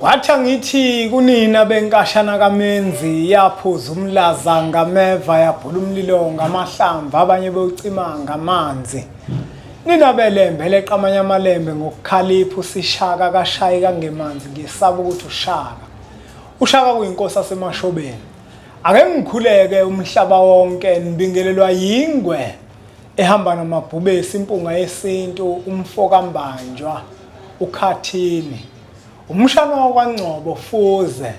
Wathi ngithi kunina benkashana kaMenzi yaphuza umlaza ngameva yabhula umlilo ngamahlamvu abanye beucima ngamanzi. Nina belembe leqamanya amalembe ngokukhalipha usishaka kashayi kangemanzi ngesaba ukuthi ushaka. Ushaka kuyinkosi yasemashobeni. Ake ngikhuleke umhlaba wonke nibingelelwa yingwe ehamba namabhubesi impunga yesintu umfoka mbanjwa ukhathini. Umshana wakwaNgcobo fuze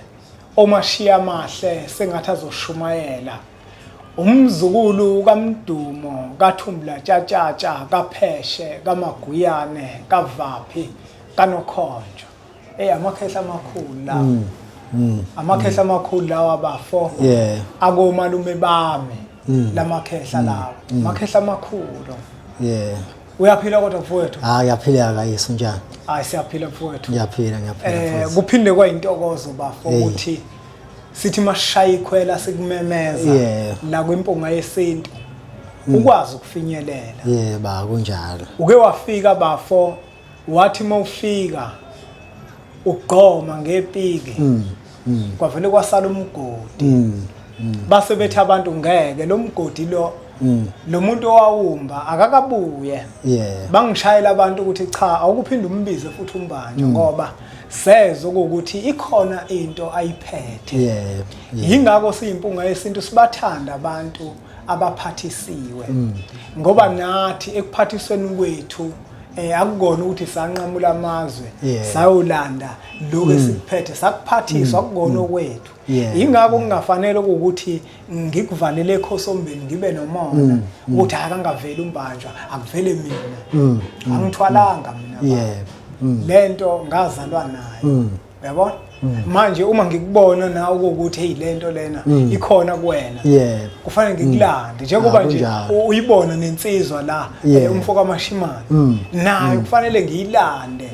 omashiya amahle sengathi azoshumayela. Umzukulu kaMdumo kaThumbula Tshatatsha kaPheshe kaMaguyane kaVaphi kaNokhonjo. Amakhehla amakhulu la. Amakhehla amakhulu lawa bafo. Akomalume bami lamakhehla lawa. Amakhehla amakhulu. Uyaphila kodwa mfowethu? Ngiyaphila kayise njani? Siyaphila mfowethu. Ngiyaphila. Kuphinde kwayintokozo bafo ukuthi sithi mashaya ikhwela sikumemeza la kwimpunga yesintu ukwazi ukufinyelela. Kunjalo. Uke wafika bafo wathi mawufika ugqoma ngepiki kwavele kwasala umgodi. Base bethi abantu ngeke lo mgodi lo muntu owawumba akakabuye. Bangishayela abantu ukuthi cha awukuphinda umbize futhi umbanjwa ngoba seze ukuthi ikhona into ayiphethe. Yingakho siyimpunga yesintu sibathanda abantu abaphathisiwe ngoba nathi ekuphathisweni kwethu akukona ukuthi sanqamula amazwe sayolanda lokho esikuphethe sakuphathiswa akukona kwethu. Yingakho kungafanele ukuthi ngikuvalele ekhosombeni ngibe nomona ukuthi akangaveli umbanjwa akuvele mina angithwalanga mina lento ngazalwa nayo. Uyabona manje uma ngikubona nawe ukuthi hey lento lena ikhona kuwena kufanele ngikulande njengoba nje uyibona nensizwa la umfoka kaMashimane nayo kufanele ngiyilande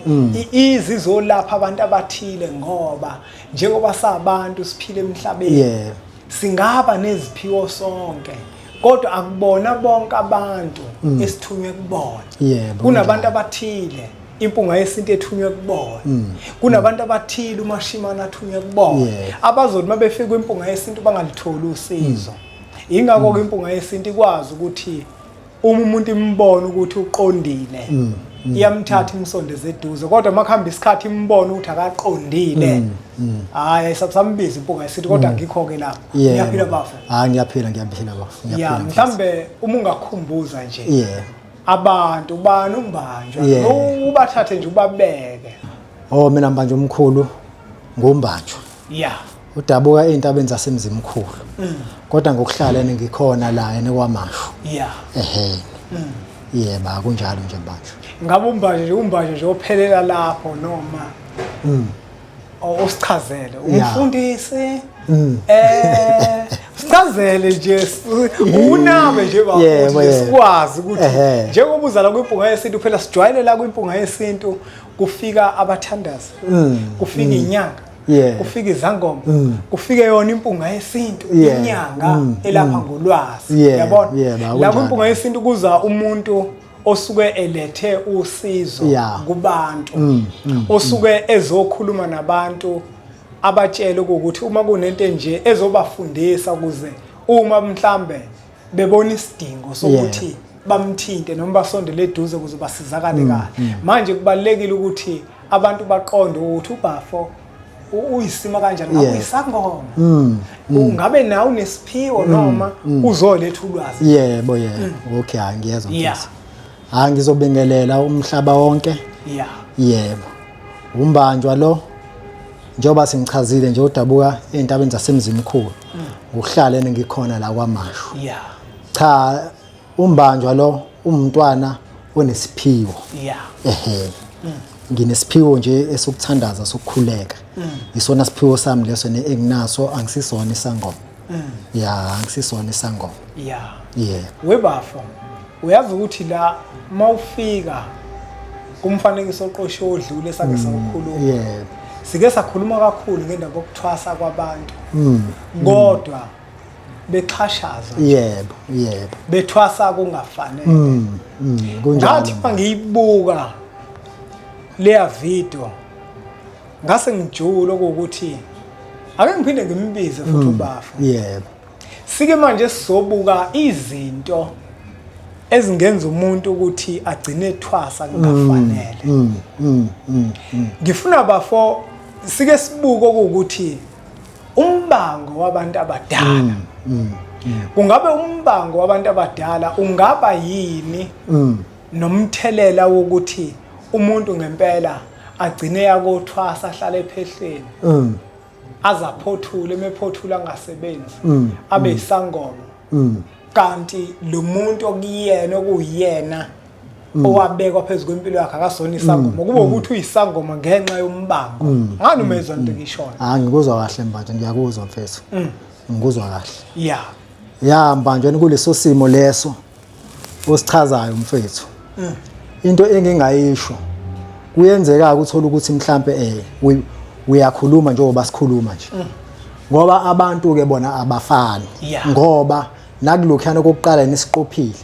izizolapha abantu abathile ngoba njengoba sabantu siphile emhlabeni singaba neziphiwo sonke kodwa akubona bonke abantu esithunywe kubona. Kunabantu abathile impunga yesintu ethunywe kubona. Kunabantu abathile uMashimane athunywe kubona abazothi mabefika kwimpunga yesintu bangalitholi usizo. Ingakho ke impunga yesintu ikwazi ukuthi uma umuntu imbona ukuthi uqondile iyamthatha imsondeze eduze kodwa makuhamba isikhathi imbona ukuthi akaqondile ayisabsambiza impunga yesintu kodwa ngikho ke lapho. Ngiyaphila bafo. Ngiyaphila bafo. Mhlambe uma ungakhumbuza nje abantu bani umbanjwa ubathathe nje ubabeke. Mina mbanjwa omkhulu ngumbanjwa. Udabuka eintabeni zasemzimkhulu. Kodwa ngokuhlala ngikhona la eneKwaMashu. Kunjalo nje mbanjwa. Ngabe umbanje nje ophelela lapho noma usichazele umfundisi sichazele nje unabe nje bafuthi sikwazi ukuthi njengoba uzala kwimpunga yesintu phela sijwayele la kwimpunga yesintu kufika abathandazi kufika inyanga kufika izangoma kufike yona impunga yesintu inyanga elapha ngolwazi. Yabona la kwimpunga yesintu kuza umuntu osuke elethe usizo kubantu osuke ezokhuluma nabantu abatshela ukuthi uma kunento nje ezobafundisa ukuze uma mhlambe bebona isidingo sokuthi bamthinte noma basondele eduze ukuze basizakale kahle. Manje kubalekile ukuthi abantu baqonde ukuthi uBafo uyisima kanjani akuyisangoma ungabe nawe unesiphiwo noma uzoletha ulwazi. Okay ngiyezwa mfisi. Ngizobingelela umhlaba wonke. Umbanjwa lo njengoba singichazile nje udabuka eintabeni zasemzimkhulu uhlale ngikhona la kwaMashu. Cha umbanjwa lo umntwana onesiphiwo. Nginesiphiwo nje esokuthandaza sokukhuleka. Isona siphiwo sami leso enginaso angisisona isangoma. Angisisona isangoma. Webafo uyazi ukuthi la mawufika kumfanekiso oqosho odlule esake sakhuluma. Sike sakhuluma kakhulu ngendaba yokuthwasa kwabantu kodwa bexhashaza. Bethwasa kungafanele. Ngathi mangiyibuka leya video ngase ngijule ukuthi ake ngiphinde ngimbize futhi uBafo. Yebo. Sike manje sizobuka izinto ezingenza umuntu ukuthi agcine ethwasa kungafanele. Ngifuna Bafo sike sibuke ukuthi umbango wabantu abadala kungabe umbango wabantu abadala ungaba yini nomthelela wokuthi umuntu ngempela agcine yakothwasa ahlale ephehleni azaphothule emephothula angasebenzi abe isangoma kanti lo muntu okuyena okuyena owabekwa phezulu kwempilo yakhe akasona isangoma kube ukuthi uyisangoma ngenxa yombango ngani umezwa into ngishona ngikuzwa kahle manje ngiyakuzwa mfethu ngikuzwa kahle ya manje kuleso simo leso osichazayo mfethu into engingayisho kuyenzeka ukuthola ukuthi mhlambe uyakhuluma njengoba sikhuluma nje ngoba abantu ke bona abafani ngoba nakulokhana kokuqala nesiqophile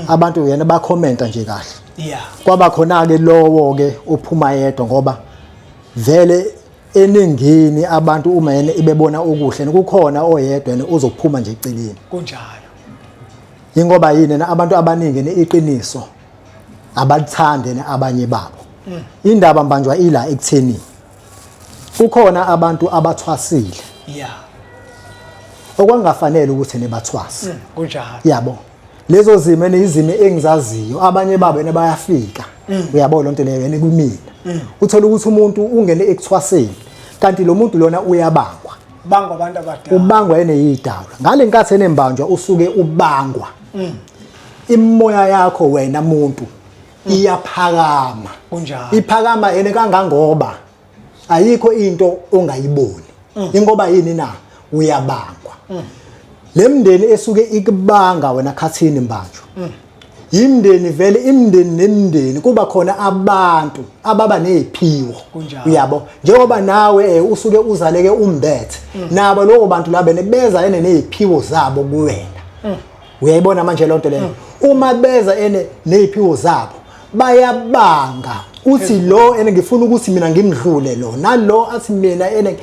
abantu yena bakhomenta nje kahle kwaba khona ke lowo ke uphuma yedwa ngoba vele eningini abantu uma yena ibebona okuhle kukhona oyedwa yena uzophuma nje eceleni kunjalo ingoba yini abantu abaningi neqiniso abalithande abanye babo indaba mbanjwa ila ekutheni kukhona abantu abathwasile okwangafanele ukuthi nebathwase kunjalo yabo lezo zimo nezimo engizaziyo abanye babo yena bayafika uyabona lonto leyo yena kumina uthola ukuthi umuntu ungene ekuthwaseni kanti lo muntu lona uyabangwa abantu abadala ubangwa yena yidalwa ngale nkathi enembanjwa usuke ubangwa imoya yakho wena muntu iyaphakama kunjalo iphakama yena kangangoba ayikho into ongayiboni ingoba yini na uyabangwa lemndeni esuke ikubanga wena khathini mbanjwa imndeni vele imndeni nemndeni kuba khona abantu ababa neziphiwo uyabo njengoba nawe usuke uzaleke umbethe nabo lokho bantu laba beza ene neziphiwo zabo kuwena uyayibona manje lonto leyo uma beza ene neziphiwo zabo bayabanga uthi lo ene ngifuna ukuthi mina ngimdlule lo nalo athi mina ene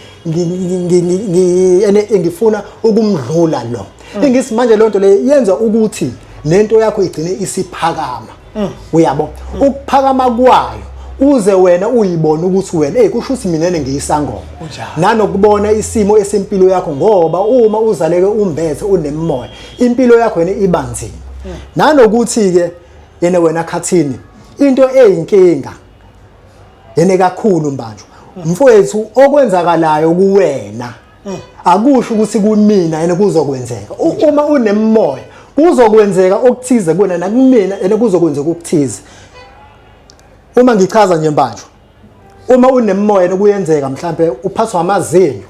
ngifuna ukumdlula lo ingisi manje lonto le yenza ukuthi nento yakho igcine isiphakama uyabo ukuphakama kwayo uze wena uyibona ukuthi wena kusho ukuthi mina ngiyisangoma nanokubona isimo esempilo yakho ngoba uma uzaleke umbethe unemoya impilo yakho yena ibanzima nanokuthi ke yena wena khathini into eyinkinga yena kakhulu mbanjwa mfowethu okwenzakalayo kuwena akusho ukuthi kumina yena kuzokwenzeka uma unemoya kuzokwenzeka okuthize kuwena nakumina yena kuzokwenzeka okuthize uma ngichaza nje mbanjwa uma unemoya kuyenzeka mhlambe uphathwa amazinyo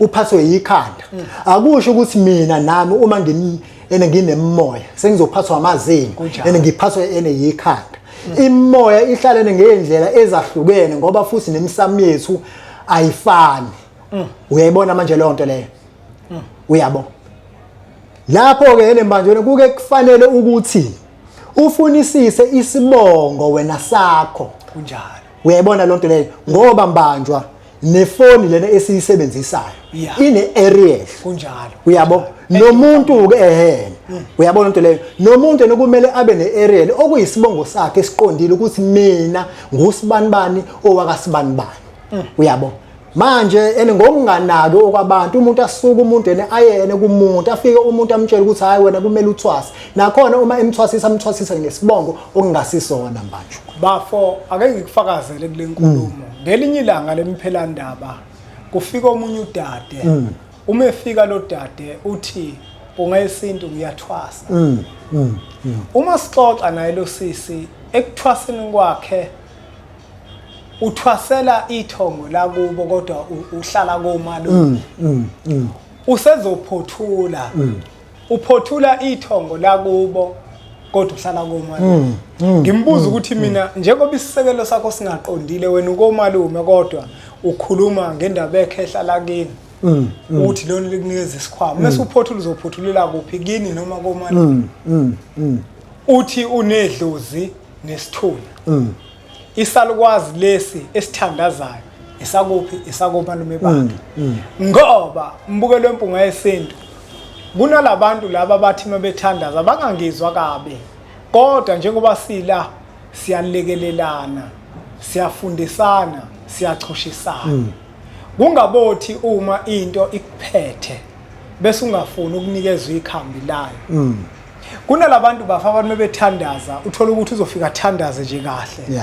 uphathwe yikhanda akusho ukuthi mina nami uma nginemoya sengizophathwa amazinyo ngiphathwe yikhanda imoya ihlalene ngendlela ezahlukene ngoba futhi nemisamo yethu ayifani uyayibona manje lonto leyo uyabo lapho ke yena manje kuke kufanele ukuthi ufunisise isibongo wena sakho kunjalo uyayibona lonto leyo ngoba mbanjwa nefoni lena esiyisebenzisayo ine aerial kunjalo uyabo nomuntu ke uyabona into leyo nomuntu nokumele abe ne-aerial okuyisibongo sakhe esiqondile ukuthi mina ngusibanibani owakasibanibani uyabo manje ene ngokunganaki okwabantu umuntu asuka umuntu ene ayene kumuntu afike umuntu amtshela ukuthi hayi wena kumele uthwase nakhona uma amthwasisa ngesibongo okungasisona manje Bafo ake ngikufakazele kule nkulumo ngelinye ilanga lemphelandaba kufika omunye udade uma efika lo dade uthi ungayesintu ngiyathwasa uma sixoxa naye lo sisi ekuthwaseni kwakhe uthwasela ithongo la kubo kodwa uhlala komalume usezophothula uphothula ithongo la kubo kodwa uhlala komalume ngimbuza ukuthi mina njengoba isisekelo sakho singaqondile wena ukomalume kodwa ukhuluma ngendaba ekhehlala kini uthi lona likunikeza isikhwama mase uphothula uzophothulela kuphi kini noma komalume uthi unedlozi nesithuna isalukwazi lesi esithandazayo isakuphi malume bakhe ngoba mbukelo wempunga yesintu kunalabantu laba bathi mabethandaza bangangizwa kabe kodwa njengoba sila siyalekelelana siyafundisana siyachushisana kungabothi uma into ikuphethe bese ungafuni ukunikezwa ikhambi layo kunalabantu bafa abantu mabethandaza uthola ukuthi uzofika athandaze nje kahle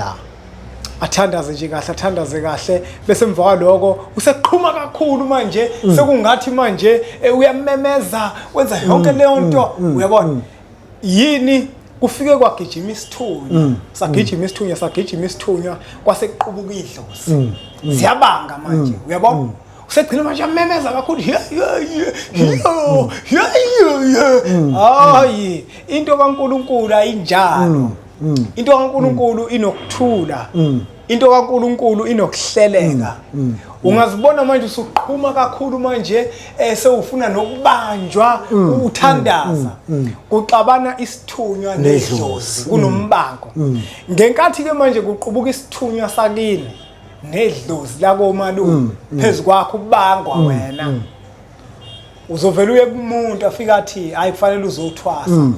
athandaze kahle bese emva kwaloko useqhuma kakhulu manje sekungathi manje uyamemeza wenza yonke leyo nto uyabona yini kufike kwagijima isithunywa kwasekuqubuka idlozi siyabanga manje uyabona usegcina manje amemeza kakhulu hayi into kaNkulunkulu ayinjalo into kaNkulunkulu inokuthula into kaNkulunkulu inokuhleleka ungazibona manje usuqhuma kakhulu manje sewufuna nokubanjwa uthandaza kuxabana isithunywa nedlozi kunombango ngenkathi ke manje kuqubuka isithunywa sakini nedlozi lakomalume phezukwakho ubangwa wena uzovela uye kumuntu afika athi hayi kufanele uzothwasa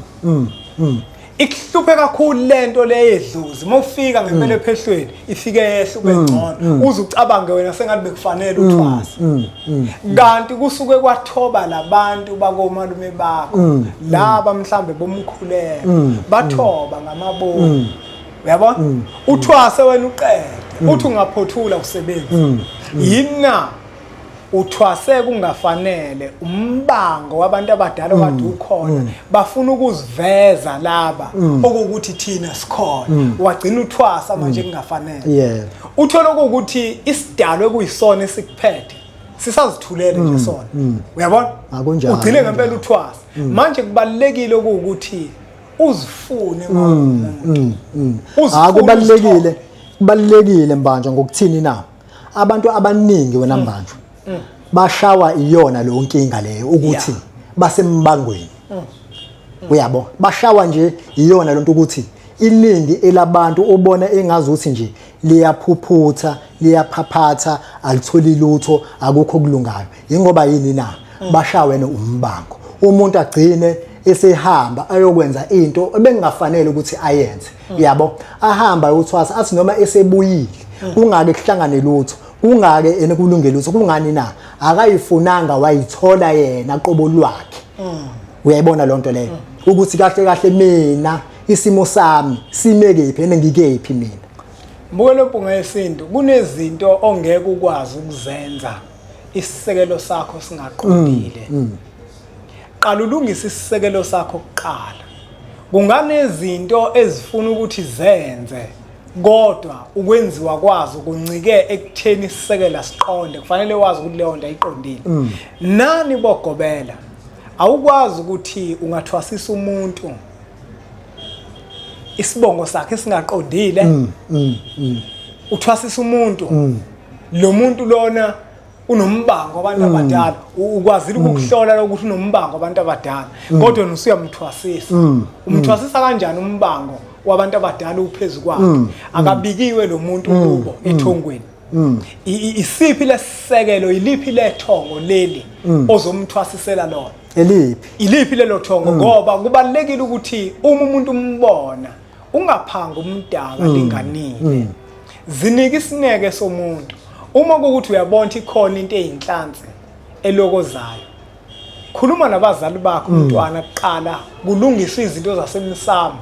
ikuhluphe kakhulu lento leyedlozi mawufika ngempela ephehlweni ifike yehle ube ngcono uze ucabange wena sengathi bekufanele uthwasa kanti kusuke kwathoba labantu bakomalume bakho laba mhlambe bomkhuleko bathoba ngamabomu uyabona uthwase wena uqede uthi ungaphothula usebenzi yina uthwase kungafanele umbango wabantu abadala okade ukhona bafuna ukuziveza laba okuthi thina sikhona wagcina uthwasa manje kungafanele uthola ukuthi isidalwe kuyisona esikuphethe sisazithulele nje sona uyabona ugcine ngempela uthwasa manje kubalekile ukuthi uzifune kubalekile mbanjwa ngokuthini na abantu abaningi wena mbanjwa bashawa iyona lo nkinga leyo ukuthi basembangweni uyabo bashawa nje iyona lonto ukuthi iningi elabantu ubona engazi ukuthi nje liyaphuphutha liyaphaphatha alitholi lutho akukho kulungayo ingoba yini na bashawene umbango umuntu agcine esehamba ayokwenza into ebengafanele ukuthi ayenze yabo ahamba uthwasa athi noma esebuyile kungake kuhlangane lutho kungake enikulungela lutho kungani na akayifunanga wayithola yena qobo lwakhe uyayibona lonto leyo ukuthi kahle mina isimo sami simekephi ngikephi mina mbukelo mpunga yesintu kunezinto ongeke ukwazi ukuzenza isisekelo sakho singaqondile qala ulungise isisekelo sakho kuqala kunganezinto ezifuna ukuthi zenze kodwa ukwenziwa kwazo kuncike ekutheni isisekela siqonde kufanele wazi ukuthi leyo nto ayiqondile nani bogobela awukwazi ukuthi ungathwasisa umuntu isibongo sakhe singaqondile uthwasisa umuntu lo muntu lona unombango abantu abadala ukwazile ukuhlola ukuthi unombango abantu abadala kodwa usuyamthwasisa umthwasisa kanjani umbango wabantu abadala uphezukwayo akabikiwe lo muntu kubo ethongweni isiphi lesisekelo iliphi lethongo leli ozomthwasisela lona iliphi lelo thongo ngoba kubalekile ukuthi uma umuntu umbona ungaphanga umdaka linganile zinika isineke somuntu uma ukuthi uyabona ikhona into eyinhlansi elokozayo khuluma nabazali bakho umntwana kuqala kulungiswa izinto zasemsamo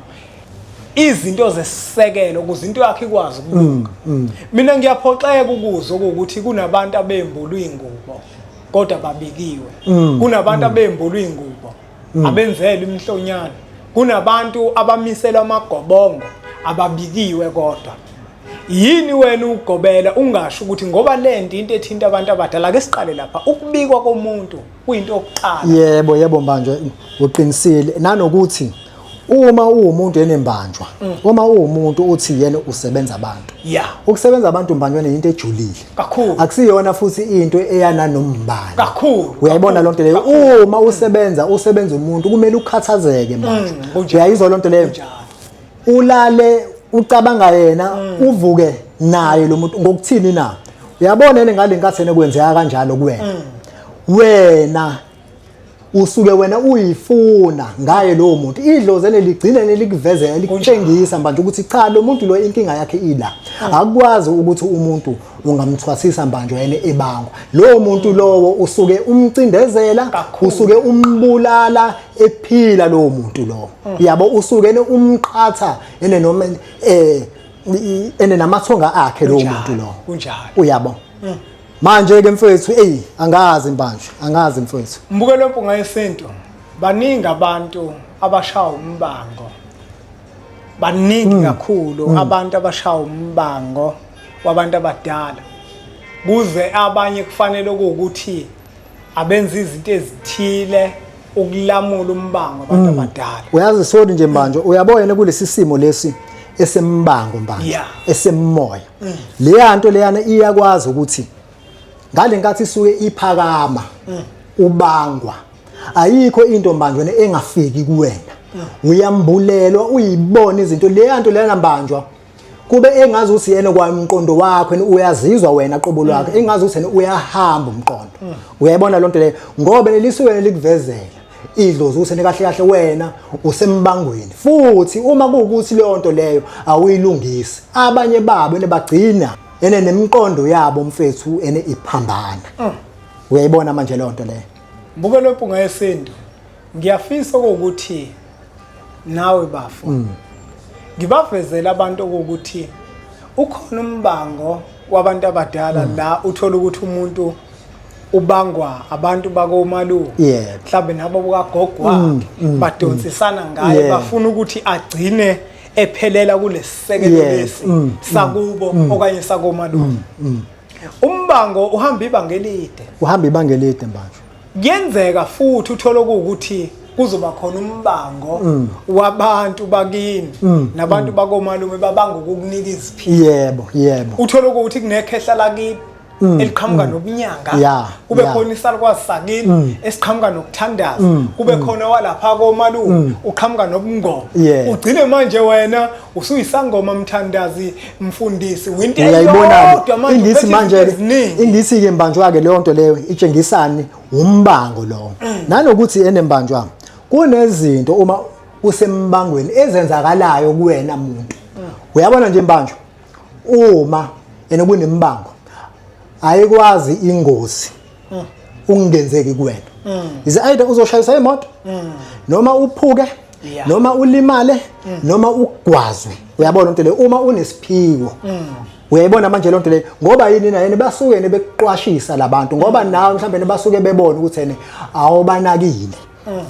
izinto zesisekelo ukuze into yakhe ikwazi ukulunga mina ngiyaphoxeka ukuzwa ukuthi kunabantu abembulwa ingubo kodwa babikiwe kunabantu abembulwa ingubo abenzelwe imhlonyana kunabantu abamiselwa amagobongo ababikiwe kodwa yini wena ugobela ungasho ukuthi ngoba lento into ethinta abantu abadala ake siqale lapha ukubikwa komuntu kuyinto yokuqala yebo manje uqinisile nanokuthi uma uwumuntu enembanjwa uma uwumuntu uthi yena usebenza abantu ukusebenza abantu mbanjwane into ejulile kakhulu akusiyona futhi into eyana nombani kakhulu uyayibona lonto leyo uma usebenza umuntu kumele ukhathazeke manje uyayizwa lonto leyo ulale ucabanga yena uvuke naye lo muntu ngokuthini na uyabona ene ngale nkathi enikwenzeka kanjalo kuwena wena usuke wena uyifuna ngaye lowo muntu idlozi eligcina nelikuvezela likutshengisa manje ukuthi cha lo muntu lo inkinga yakhe ila akwazi ukuthi umuntu ungamthwasisa manje yena ebangwa lowo muntu lowo usuke umcindezela usuke umbulala ephila lowo muntu lo yabo usuke umqhatha ene noma ene namathonga akhe lowo muntu lo kunjalo uyabo manje ke mfethu angazi mfethu mbukelo mpunga yesintu baningi abantu abashaya umbango baningi kakhulu abantu abashaya umbango wabantu abadala kuze abanye kufanele ukuthi abenze izinto ezithile ukulamula umbango abantu abadala uyazi sodi nje manje uyabona kulesi simo lesi esembango manje esemoya leya nto leyana iyakwazi ukuthi ngale nkathi isuke iphakama ubangwa ayikho into manje engafiki kuwena uyambulelwa uyibona izinto leya nto lena mbanjwa kube engazi ukuthi yena kwamqondo wakho uyazizwa wena qobo lwakhe engazi ukuthi uyahamba umqondo uyayibona lonto leyo ngoba lisuke likuvezela idlozi ukuthi kahle kahle wena usembangweni futhi uma kuwukuthi leyo nto leyo awuyilungisi abanye babo nebagcina ene nemiqondo yabo mfethu ene iphambana uyayibona manje leyo nto leyo mbukelo mpunga yesintu ngiyafisa ukuthi nawe bafo ngibavezela abantu ukuthi ukhona umbango wabantu abadala la uthola ukuthi umuntu ubangwa abantu bakomalume mhlawumbe nabo bukagogo wakhe badonsisana ngaye bafuna ukuthi agcine ephelela kulesisekelo lesi sakubo okanye sakomalume umbango uhamba ibanga elide manje kuyenzeka futhi uthola ukuthi kuzoba khona umbango wabantu bakini nabantu bakomalume babanga ukukunika iziphiwo yebo uthola ukuthi kunekhehla lakini eliqhamuka nobunyanga kube khona isalukwazi sakini esiqhamuka nokuthandaza kube khona walapha komalume uqhamuka nobungoma ugcine manje wena usuyisangoma mthandazi mfundisi winto eyodwa indisi ke mbanjwa ke leyo nto leyo itshengisani umbango lo nanokuthi enembanjwa kunezinto uma usembangweni ezenzakalayo kuwena umuntu uyabona nje mbanjwa uma kunembango ayikwazi ingozi ungenzeki kuwena ize either uzoshayisa imoto noma uphuke noma ulimale noma ugwazwe uyabona into le uma unesiphiwo uyayibona manje lonto le ngoba yini na yena basuke beqwashisa labantu ngoba nawe mhlambe basuke bebona ukuthi ene awubanakile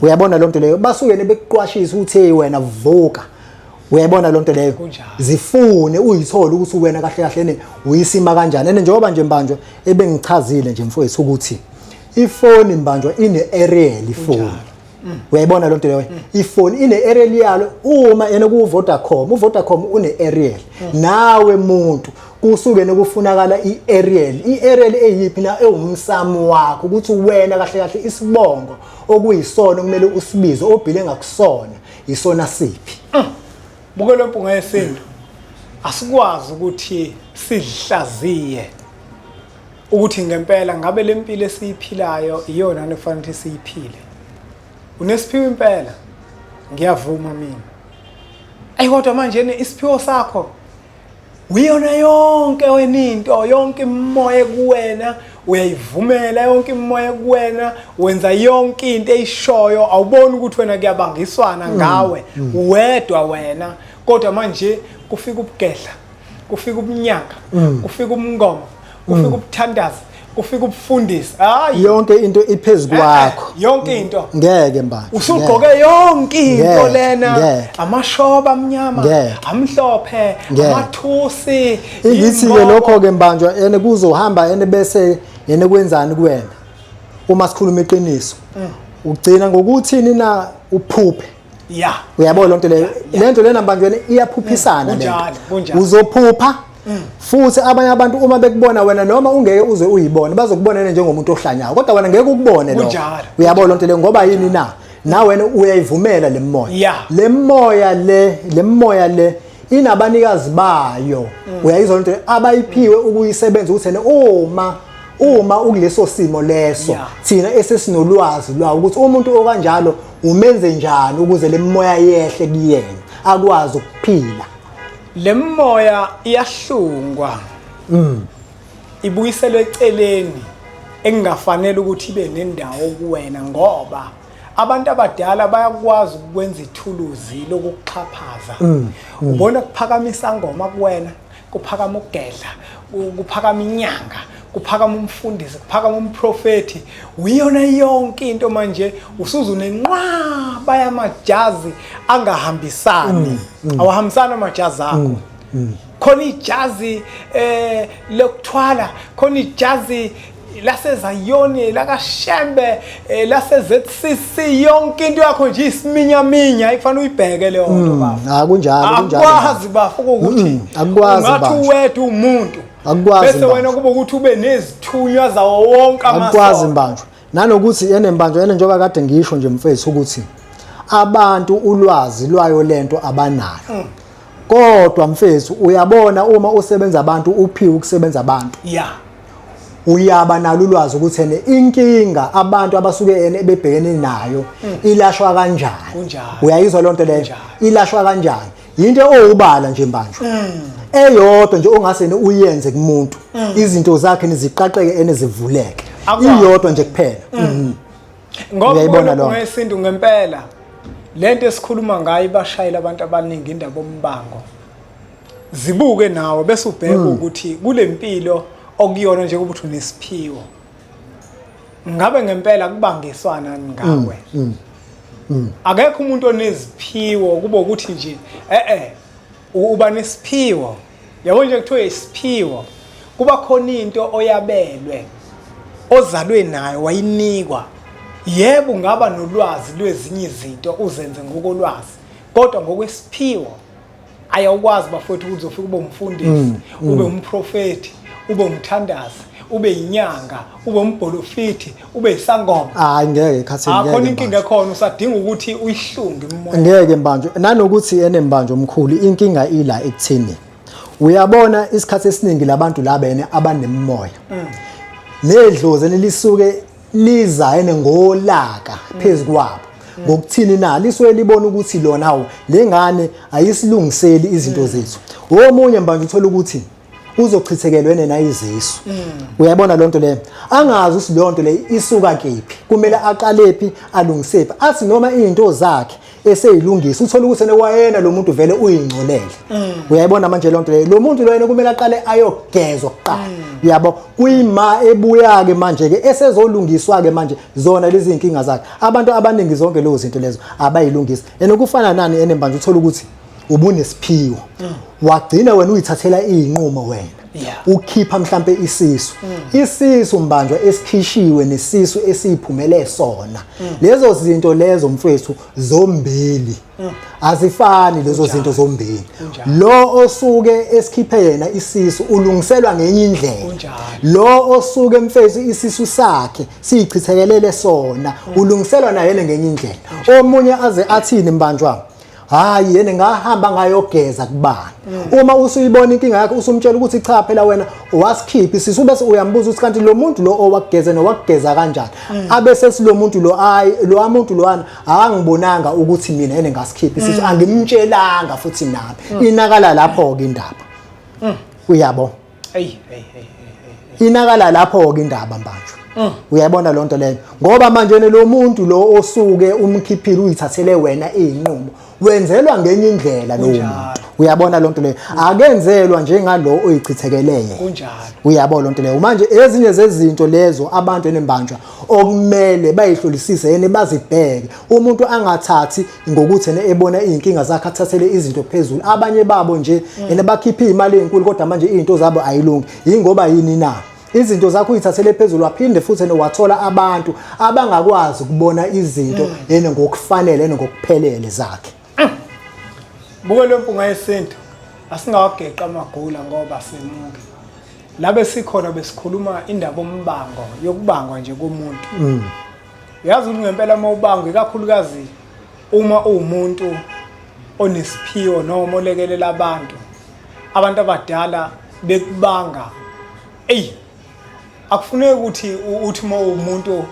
uyabona lonto le basuke beqwashisa ukuthi hey wena vuka uyayibona lonto leyo zifune uyithola ukuthi wena kahle kahle uyisima kanjani ene njengoba nje mbanjwa ebengichazile nje mfowethu ukuthi ifoni mbanjwa ine aerial ifoni uyayibona lonto leyo ifoni ine aerial yalo uma yena ku Vodacom une aerial nawe umuntu kusuke nekufunakala i-aerial eyipi na ewumsamo wakho ukuthi wena kahle kahle isibongo okuyisona kumele usibize obhile ngakusona isona siphi bukelo mpunga yesintu asikwazi ukuthi sihlaziye ukuthi ngempela ngabe lempilo esiyiphilayo iyona nefanele ukuthi siyiphile unesiphiwo impela ngiyavuma mina kodwa manje isiphiwo sakho uyona yonke weninto yonke imoya kuwena uyayivumela yonke imoya kuwena wenza yonke into eyishoyo awuboni ukuthi wena kuyabangiswana ngawe wedwa wena kodwa manje kufika ubugedla kufika ubunyanga kufika umngoma kufika ubuthandaza kufika ubufundisi hayi yonke into iphezulu kwakho yonke into ngeke manje usugqoke yonke into lena amashoba amnyama amhlophe amathusi ngithi ke lokho ke mbanjwa ene kuzohamba ene bese yena kwenzani kuwena uma sikhuluma iqiniso ugcina ngokuthi nina uphuphe uyabona lonto leyo lento lena mbanjwa iyaphuphisana lento uzophupha futhi abanye abantu uma bekubona wena noma ungeke uze uyibone bazokubona njengomuntu ohlanyayo kodwa wena ngeke ukubone lo uyabona lonto le ngoba yini na wena uyayivumela le moya le moya le inabanikazi bayo uyayizwa into abayiphiwe ukuyisebenza ukuthi uma ukuleso simo leso thina esesinolwazi lwawo ukuthi umuntu okanjalo umenze njani ukuze lemoya yehle kuyena akwazi ukuphila. Lemoya iyahlungwa ibuyiselwe eceleni engafanele ukuthi ibe nendawo kuwena ngoba abantu abadala bayakwazi ukwenza ithuluzi lokuxhaphaza. Ubona kuphakamisa ngoma kuwena, kuphakama ukugedla, kuphakama inyanga, kuphakama umfundisi, kuphakama umprofeti, uyona yonke into manje usuzunenqwaba yamajazi angahambisani. Awahambisana amajazi akho. Khona ijazi lokuthwala, khona ijazi lasezayoni, lakaShembe, laseZCC, yonke into yakho nje isiminyaminya ayifana uyibheke leyo nto baba. Kunjalo akwazi bafuna ukuthi ungathi uwedwa umuntu bese wena kuba ukuthi ube nezithunywa zawo wonke amasondo. Akwazi mbanjwa nanokuthi enembanjwa njengoba kade ngisho nje mfethu ukuthi abantu ulwazi lwayo lento abanalo. Kodwa mfethu uyabona uma usebenza abantu uphiwe ukusebenza abantu. Uyaba nalo ulwazi ukuthi ene inkinga abantu abasuke bebhekene nayo ilashwa kanjani. Uyayizwa lonto leyo ilashwa kanjani. Into owubala nje mbanjwa eyodwa nje ongase uyenze kumuntu izinto zakhe niziqaqeke enezivuleke iyodwa nje kuphela. Ngoba ngesintu ngempela lento esikhuluma ngayo ibashayela abantu abaningi indaba ombango zibuke nawe bese ubheka ukuthi kule mpilo okuyona nje ukuthi unesiphiwo ngabe ngempela kubangiswana ngawe. Akekho umuntu oneziphiwo kuba ukuthi nje uba nesiphiwo yabo nje kuthiwe isiphiwo kuba khona into oyabelwe ozalwe nayo wayinikwa. Yebo ngaba nolwazi lwezinye izinto uzenze ngokolwazi kodwa ngokwesiphiwo ayawukwazi bafowethu ukuthi uzofika ube umfundisi, ube umprofeti, ube umthandazi, ube inyanga, ube umbholofithi, ube isangoma. Ngeke khathini ngeke. Akhona inkinga ekhona usadinga ukuthi uyihlunge imoya. Ngeke mbanjwa nanokuthi enembanjwa omkhulu inkinga ila ekuthini. Uyabona isikhathi esiningi labantu labene abanemoya. Nedlozi elisuke liza ngolaka phezukwabo. Ngokuthini na lisuke libona ukuthi lona hawo lengane ayisilungiseli izinto zethu. Omunye manje uthola ukuthi uzochithekelwe nayizisu. Uyabona lonto leyo angazi ukuthi lonto leyo isuka kephi kumele aqalephi alungisephi athi noma izinto zakhe eseyilungisa uthola ukuthi wayena lo muntu vele uyingcolele. Uyayibona manje lonto leyo lo muntu lo yena kumele aqale ayogezwa kuqala. Yabo kuyima ebuya ke manje ke esezolungiswa ke manje zona lezi inkinga zakhe abantu abaningi zonke lezo zinto lezo abayilungisa enokufana nani enembanje uthola ukuthi ubunesiphiwo wagcina wena uyithathela izinqumo wena ukhipha mhlambe isisu mbanjwa esikhishiwe nesisu esiphumele sona lezo zinto lezo mfethu zombili azifani lezo zinto zombili lo osuke esikhiphe yena isisu ulungiselwa ngenye indlela lo osuke mfethu isisu sakhe siyichithekelele sona ulungiselwa na yena ngenye indlela omunye aze athini mbanjwa hayi yena ngahamba ngayogeza kubani uma usuyibona inkinga yakhe usumtshela ukuthi cha phela wena wasikhipha isisu bese uyambuza ukuthi kanti lo muntu lo owakugeza nowakugeza kanjani abese silo muntu lo lo muntu loana akangibonanga ukuthi mina yena ngasikhipha isisu angimtshelanga futhi nami inakala lapho ke indaba uyabo inakala lapho ke indaba mbanjwa uyayibona lonto leyo ngoba manje lo muntu lo osuke umkhiphile uyithathele wena izinqumo wenzelwa ngenye indlela lo muntu uyabona lonto leyo akenzelwa njengalo oyichithekelele kunjalo uyabona lonto leyo manje ezinye zezinto lezo abantu enembanjwa okumele bayihlolisise yene bazibheke umuntu angathathi ngokuthi ebona izinkinga zakhe athathele izinto phezulu abanye babo nje ene bakhipha imali enkulu kodwa manje izinto zabo ayilungi ingoba yini na izinto zakho uyithathele phezulu waphinde futhi wathola abantu abangakwazi ukubona izinto yena ngokufanele ngokuphelele zakhe. Buke lo mpunga yesintu asingawageqa amagula ngoba semuke labe sikhona besikhuluma indaba ombango yokubangwa nje komuntu. Yazi ngempela mawubangwa ikakhulukazi uma umuntu onesiphiwo noma olekelela abantu abadala bekubanga akufuneki ukuthi uthi uma umuntu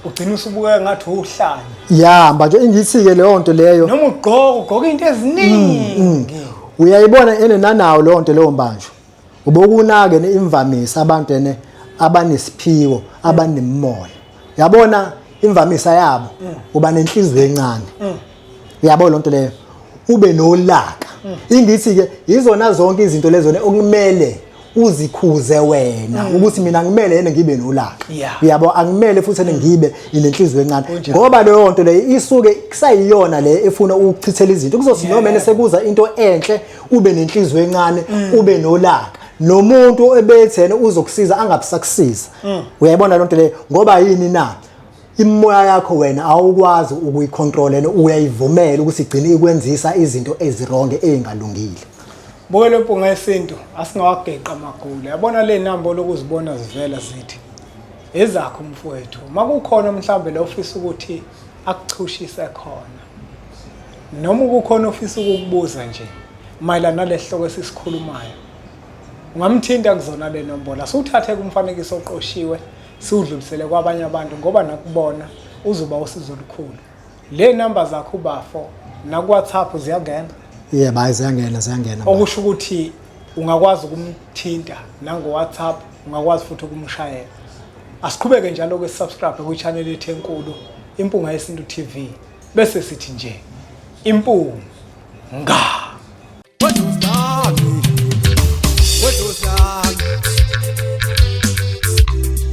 ugcina usubukeka ngathi uhlanya ya manje ingithi ke leyo nto leyo noma ugqoka into eziningi uyayibona enenanawo leyo nto leyo manje ubokunake neimvamisa abantu abanesiphiwo abanemoya yabona imvamisa yabo uba nenhliziyo encane uyabo lonto leyo ube nolaka ingithi ke izona zonke izinto lezo okumele uzikhuze wena ukuthi mina ngimele yena ngibe nolaka uyabo angimele futhi ngibe inenhliziyo encane ngoba leyo nto leyo isuke kusayiyona le efuna ukuchithela izinto kuzothi noma sekuza into enhle ube nenhliziyo encane ube nolaka nomuntu ebethene uzokusiza angabisakusiza uyayibona lonto leyo ngoba yini na imoya yakho wena awukwazi ukuyicontrol yena uyayivumela ukuthi igcine ikwenzisa izinto ezironge ezingalungile bukele impunga yesintu asingawageqa amagulu yabona le number lokuzibona zivela zithi ezakho mfowethu makukhona mhlambe la ofisa ukuthi akuchushise khona noma ukukhona ofisa ukukubuza nje mayelana nalehloko esisikhulumayo ungamthinta kuzona le nombolo asuthathe kumfanekiso oqoshiwe siudlulisele kwabanye abantu ngoba nakubona uzoba usizo olukhulu le number zakho ubafo na WhatsApp ziyangena yebo ziyangena okusho ukuthi ungakwazi ukumthinta nango WhatsApp ungakwazi futhi ukumshayela asiqhubeke njalo ke subscribe ku channel yethu enkulu Impunga Yesintu TV bese sithi nje impunga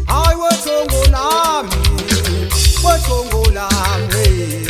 Hayi wethongo lami